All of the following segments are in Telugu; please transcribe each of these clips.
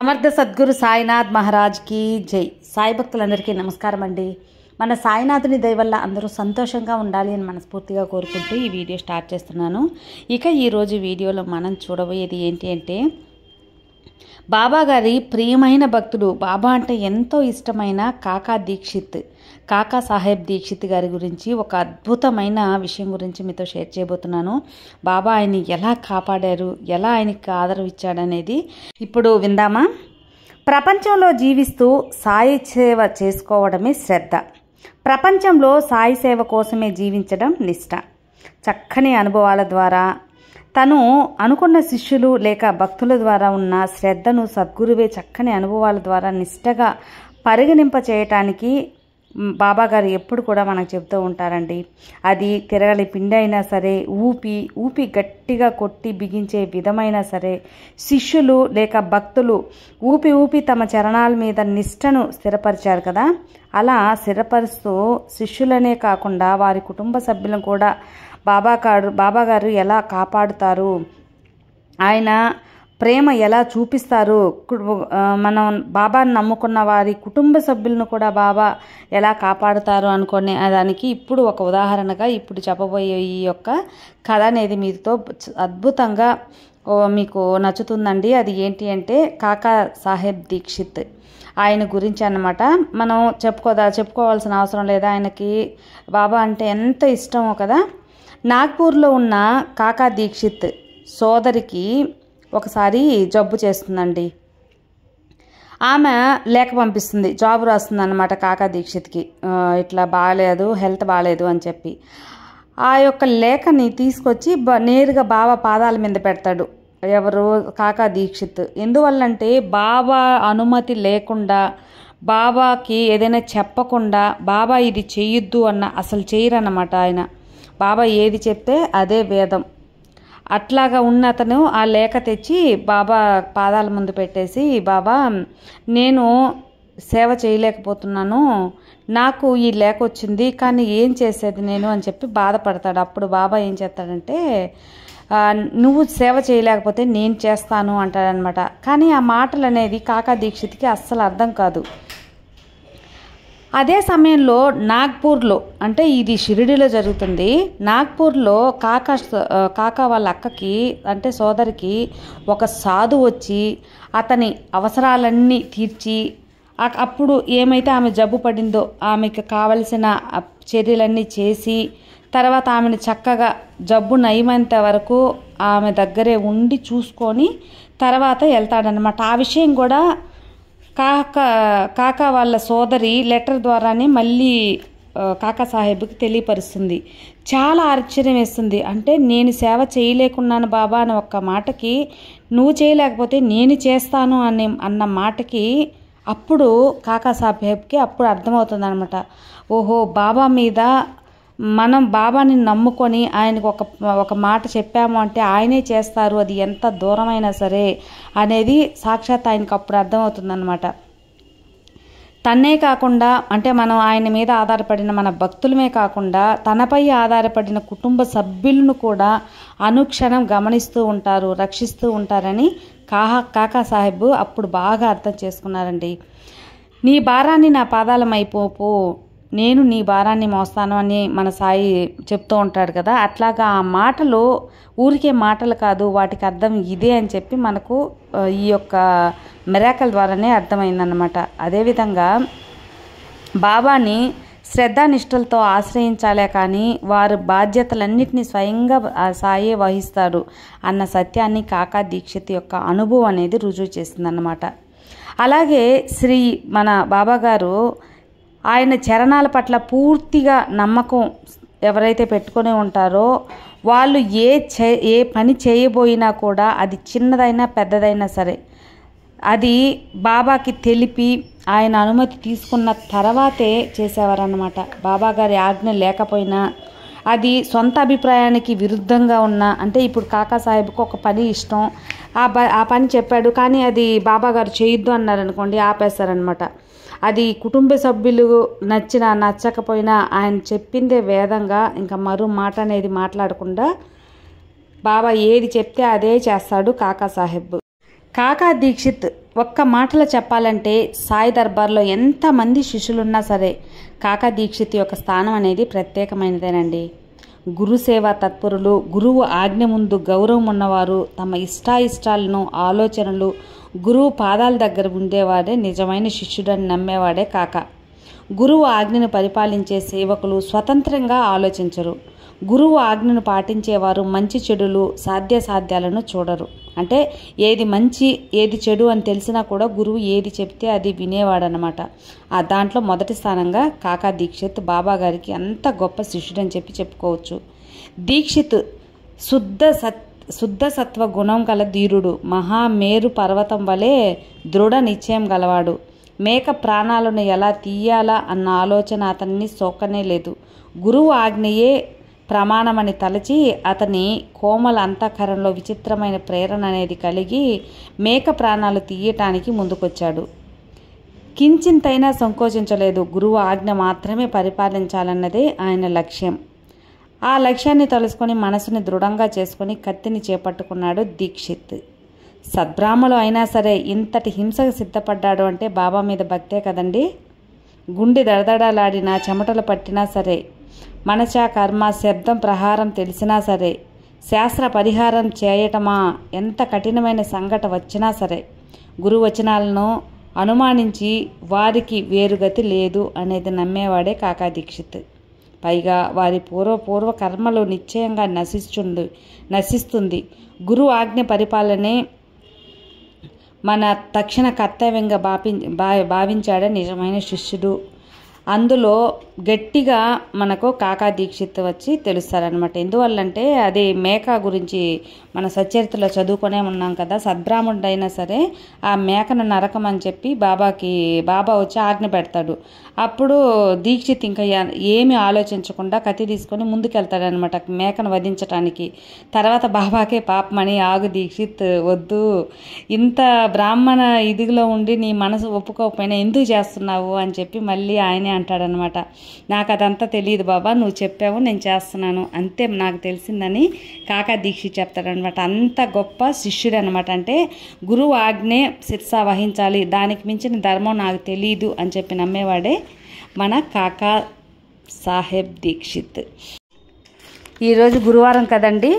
సమర్థ సద్గురు సాయినాథ్ మహారాజ్కి జై. సాయి భక్తులందరికీ నమస్కారం అండి. మన సాయినాథుని దయ వల్ల అందరూ సంతోషంగా ఉండాలి అని మనస్ఫూర్తిగా కోరుకుంటూ ఈ వీడియో స్టార్ట్ చేస్తున్నాను. ఇక ఈరోజు వీడియోలో మనం చూడబోయేది ఏంటి అంటే, బాబా గారి ప్రియమైన భక్తుడు, బాబా అంటే ఎంతో ఇష్టమైన కాకా సాహెబ్ దీక్షిత్ గారి గురించి ఒక అద్భుతమైన విషయం గురించి మీతో షేర్ చేయబోతున్నాను. బాబా ఆయన్ని ఎలా కాపాడారు, ఎలా ఆయనకి ఆదరవు ఇచ్చాడనేది ఇప్పుడు విందామా. ప్రపంచంలో జీవిస్తూ సాయి సేవ చేసుకోవడమే శ్రద్ధ. ప్రపంచంలో సాయి సేవ కోసమే జీవించడం నిష్ఠ. చక్కని అనుభవాల ద్వారా తను అనుకున్న శిష్యులు లేక భక్తుల ద్వారా ఉన్న శ్రద్ధను సద్గురువే చక్కని అనుభవాల ద్వారా నిష్ఠగా పరిగణింప చేయటానికి బాబాగారు ఎప్పుడు కూడా మనకు చెప్తూ ఉంటారండి. అది తిరగలి పిండి అయినా సరే, ఊపి గట్టిగా కొట్టి బిగించే విధమైనా సరే, శిష్యులు లేక భక్తులు ఊపి తమ చరణాల మీద నిష్ఠను స్థిరపరిచారు కదా. అలా స్థిరపరుస్తూ శిష్యులనే కాకుండా వారి కుటుంబ సభ్యులను కూడా బాబాగారు ఎలా కాపాడుతారు, ఆయన ప్రేమ ఎలా చూపిస్తారు, మనం బాబాను నమ్ముకున్న వారి కుటుంబ సభ్యులను కూడా బాబా ఎలా కాపాడుతారు అనుకునే దానికి ఇప్పుడు ఒక ఉదాహరణగా ఇప్పుడు చెప్పబోయే ఈ యొక్క కథ అనేది మీతో అద్భుతంగా మీకు నచ్చుతుందండి. అది ఏంటి అంటే కాకా సాహెబ్ దీక్షిత్ ఆయన గురించి అన్నమాట. మనం చెప్పుకోవాల్సిన అవసరం లేదా, ఆయనకి బాబా అంటే ఎంత ఇష్టమో కదా. నాగ్పూర్లో ఉన్న కాకా దీక్షిత్ సోదరికి ఒకసారి జబ్బు చేస్తుందండి. ఆమె లేఖ పంపిస్తుంది, జాబ్ రాస్తుంది అన్నమాట కాకా దీక్షిత్కి. ఇట్లా హెల్త్ బాగాలేదు అని చెప్పి ఆ యొక్క లేఖని తీసుకొచ్చి నేరుగా బాబా పాదాల మీద పెడతాడు. ఎవరు? కాకా దీక్షిత్. ఎందువల్లంటే బాబా అనుమతి లేకుండా, బాబాకి ఏదైనా చెప్పకుండా బాబా ఇది చెయ్యొద్దు అసలు చేయరన్నమాట ఆయన. బాబా ఏది చెప్తే అదే వేదం. అట్లాగా ఉన్న అతను ఆ లేఖ తెచ్చి బాబా పాదాల ముందు పెట్టేసి, బాబా నేను సేవ చేయలేకపోతున్నాను, నాకు ఈ లేఖ వచ్చింది కానీ ఏం చేసేది నేను అని చెప్పి బాధపడతాడు. అప్పుడు బాబా ఏం చేస్తాడంటే, నువ్వు సేవ చేయలేకపోతే నేను చేస్తాను అంటాడనమాట. కానీ ఆ మాటలు అనేది కాకా దీక్షిత్కి అస్సలు అర్థం కాదు. అదే సమయంలో నాగ్పూర్లో, అంటే ఇది షిరిడిలో జరుగుతుంది, నాగ్పూర్లో కాకా వాళ్ళ అక్కకి అంటే సోదరికి ఒక సాధు వచ్చి అతని అవసరాలన్నీ తీర్చి, అప్పుడు ఏమైతే ఆమె జబ్బు పడిందో ఆమెకు కావలసిన చర్యలన్నీ చేసి, తర్వాత ఆమెను చక్కగా జబ్బు నయమంత వరకు ఆమె దగ్గరే ఉండి చూసుకొని తర్వాత వెళ్తాడనమాట. ఆ విషయం కూడా కాకా వాళ్ళ సోదరి లెటర్ ద్వారానే మళ్ళీ కాకా సాహెబ్కి తెలియపరుస్తుంది. చాలా ఆశ్చర్యం వేస్తుంది. అంటే నేను సేవ చేయలేకున్నాను బాబా అని ఒక్క మాటకి, నువ్వు చేయలేకపోతే నేను చేస్తాను అన్న మాటకి అప్పుడు కాకా సాహెబ్కి అప్పుడు అర్థమవుతుంది అనమాట. ఓహో, బాబా మీద మనం బాబాని నమ్ముకొని ఆయనకు ఒక మాట చెప్పాము అంటే ఆయనే చేస్తారు, అది ఎంత దూరమైనా సరే అనేది సాక్షాత్ ఆయనకు అప్పుడు అర్థమవుతుందన్నమాట. తన్నే కాకుండా, అంటే మనం ఆయన మీద ఆధారపడిన మన భక్తులమే కాకుండా తనపై ఆధారపడిన కుటుంబ సభ్యులను కూడా అనుక్షణం గమనిస్తూ ఉంటారు, రక్షిస్తూ ఉంటారని కాకా సాహెబ్ అప్పుడు బాగా అర్థం చేసుకున్నారండి. నీ భారాన్ని నా పాదాలమైపోపు, నేను నీ భారాన్ని మోస్తాను అని మన సాయి చెప్తూ ఉంటాడు కదా. అట్లాగా ఆ మాటలు ఊరికే మాటలు కాదు, వాటికి అర్థం ఇదే అని చెప్పి మనకు ఈ యొక్క మిరాకల్ ద్వారానే అర్థమైందన్నమాట. అదేవిధంగా బాబాని శ్రద్ధానిష్టలతో ఆశ్రయించాలే కానీ వారి బాధ్యతలన్నింటినీ స్వయంగా సాయే వహిస్తాడు అన్న సత్యాన్ని కాకా దీక్షిత్ యొక్క అనుభవం అనేది రుజువు చేసిందన్నమాట. అలాగే మన బాబాగారు ఆయన చరణాల పట్ల పూర్తిగా నమ్మకం ఎవరైతే పెట్టుకొని ఉంటారో వాళ్ళు ఏ పని చేయబోయినా కూడా అది చిన్నదైనా పెద్దదైనా సరే అది బాబాకి తెలిపి ఆయన అనుమతి తీసుకున్న తర్వాతే చేసేవారన్నమాట. బాబాగారి ఆజ్ఞ లేకపోయినా, అది సొంత అభిప్రాయానికి విరుద్ధంగా ఉన్నా, అంటే ఇప్పుడు కాకా సాహెబ్కి ఒక పని ఇష్టం, ఆ పని చెప్పాడు కానీ అది బాబాగారు చేయొద్దు అన్నారనుకోండి, ఆపేస్తారనమాట. అది కుటుంబ సభ్యులు నచ్చకపోయినా ఆయన చెప్పిందే వేదంగా ఇంకా మరో మాట అనేది మాట్లాడకుండా బాబా ఏది చెప్తే అదే చేస్తాడు కాకా సాహెబ్. కాకా దీక్షిత్ ఒక్క మాటలో చెప్పాలంటే సాయి దర్బార్లో ఎంతమంది శిష్యులున్నా సరే కాకా దీక్షిత్ యొక్క స్థానం అనేది ప్రత్యేకమైనదేనండి. గురుసేవా తత్పరులు, గురువు ఆజ్ఞ ముందు గౌరవం ఉన్నవారు, తమ ఇష్టాయిష్టాలను ఆలోచనలు గురువు పాదాల దగ్గర ఉండేవాడే నిజమైన శిష్యుడని నమ్మేవాడే కాకా. గురువు ఆజ్ఞను పరిపాలించే సేవకులు స్వతంత్రంగా ఆలోచించరు. గురువు ఆజ్ఞను పాటించేవారు మంచి చెడులు సాధ్యాసాధ్యాలను చూడరు. అంటే ఏది మంచి ఏది చెడు అని తెలిసినా కూడా గురువు ఏది చెప్తే అది వినేవాడనమాట. ఆ దాంట్లో మొదటి స్థానంగా కాకా దీక్షిత్ బాబా గారికి అంత గొప్ప శిష్యుడని చెప్పుకోవచ్చు. దీక్షిత్ శుద్ధ సత్వ గుణం గల ధీరుడు, మహామేరు పర్వతం వలె దృఢ నిశ్చయం గలవాడు. మేక ప్రాణాలను ఎలా తీయాలా అన్న ఆలోచన అతన్ని సోకనే లేదు. గురువు ఆజ్ఞయే ప్రమాణమని తలచి అతని కోమల అంతఃకరణలో విచిత్రమైన ప్రేరణ అనేది కలిగి మేక ప్రాణాలు తీయటానికి ముందుకొచ్చాడు. కించింతైనా సంకోచించలేదు. గురువు ఆజ్ఞ మాత్రమే పరిపాలించాలన్నదే ఆయన లక్ష్యం. ఆ లక్ష్యాన్ని తలుసుకొని మనసుని దృఢంగా చేసుకొని కత్తిని చేపట్టుకున్నాడు దీక్షిత్. సద్బ్రాహ్మలు అయినా సరే ఇంతటి హింసకు సిద్ధపడ్డాడు అంటే బాబా మీద భక్తే కదండి. గుండె దడదడలాడినా చెమటలు పట్టినా సరే, మనస కర్మ శబ్దం ప్రహారం తెలిసినా సరే, శాస్త్ర పరిహారం చేయటమా ఎంత కఠినమైన సంఘట వచ్చినా సరే గురు వచనాలను అనుమానించి వారికి వేరుగతి లేదు అనేది నమ్మేవాడే కాకా దీక్షిత్. పైగా వారి పూర్వ కర్మలు నిశ్చయంగా నశిస్తుంది. గురువు ఆజ్ఞ పరిపాలనే మన తక్షణ కర్తవ్యంగా భావించాడే నిజమైన శిష్యుడు. అందులో గట్టిగా మనకు కాకా దీక్షిత్ వచ్చి తెలుస్తారనమాట. ఎందువల్లంటే అది మేక గురించి మన సచరిత్రలో చదువుకునే ఉన్నాం కదా. సద్బ్రాహ్మణుడైనా సరే ఆ మేకను నరకమని చెప్పి బాబా వచ్చి ఆజ్ఞ పెడతాడు. అప్పుడు దీక్షిత్ ఇంకా ఏమి ఆలోచించకుండా కత్తి తీసుకొని ముందుకెళ్తాడనమాట మేకను వధించటానికి. తర్వాత బాబాకే పాపమని, ఆగు దీక్షిత్ వద్దు, ఇంత బ్రాహ్మణ ఇదిలో ఉండి నీ మనసు ఒప్పుకోకపోయినా ఎందుకు చేస్తున్నావు అని చెప్పి మళ్ళీ ఆయనే అంటాడనమాట. నాకు అదంతా తెలియదు బాబా, నువ్వు చెప్పావు నేను చేస్తున్నాను అంతే నాకు తెలిసిందని కాకా దీక్షిత్ చెప్తాడనమాట. అంత గొప్ప శిష్యుడు అనమాట. అంటే గురువు ఆజ్ఞే శిరసా వహించాలి, దానికి మించిన ధర్మం నాకు తెలియదు అని చెప్పి నమ్మేవాడే మన కాకా సాహెబ్ దీక్షిత్. ఈరోజు గురువారం కదండి.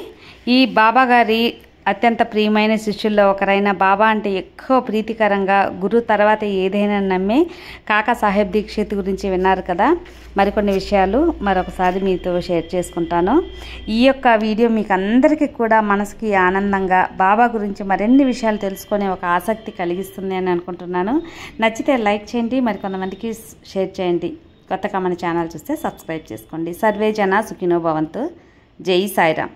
ఈ బాబా గారి అత్యంత ప్రియమైన శిష్యుల్లో ఒకరైన, బాబా అంటే ఎక్కువ ప్రీతికరంగా గురు తర్వాత ఏదైనా నమ్మే కాకా సాహెబ్ దీక్షిత్ గురించి విన్నారు కదా. మరికొన్ని విషయాలు మరొకసారి మీతో షేర్ చేసుకుంటాను. ఈ యొక్క వీడియో మీకు అందరికీ కూడా మనసుకి ఆనందంగా బాబా గురించి మరిన్ని విషయాలు తెలుసుకునే ఒక ఆసక్తి కలిగిస్తుంది అని అనుకుంటున్నాను. నచ్చితే లైక్ చేయండి, మరికొంతమందికి షేర్ చేయండి. కొత్తగా మన ఛానల్ చూస్తే సబ్స్క్రైబ్ చేసుకోండి. సర్వే జన సుఖినో భవంతు. జై సాయిరామ్.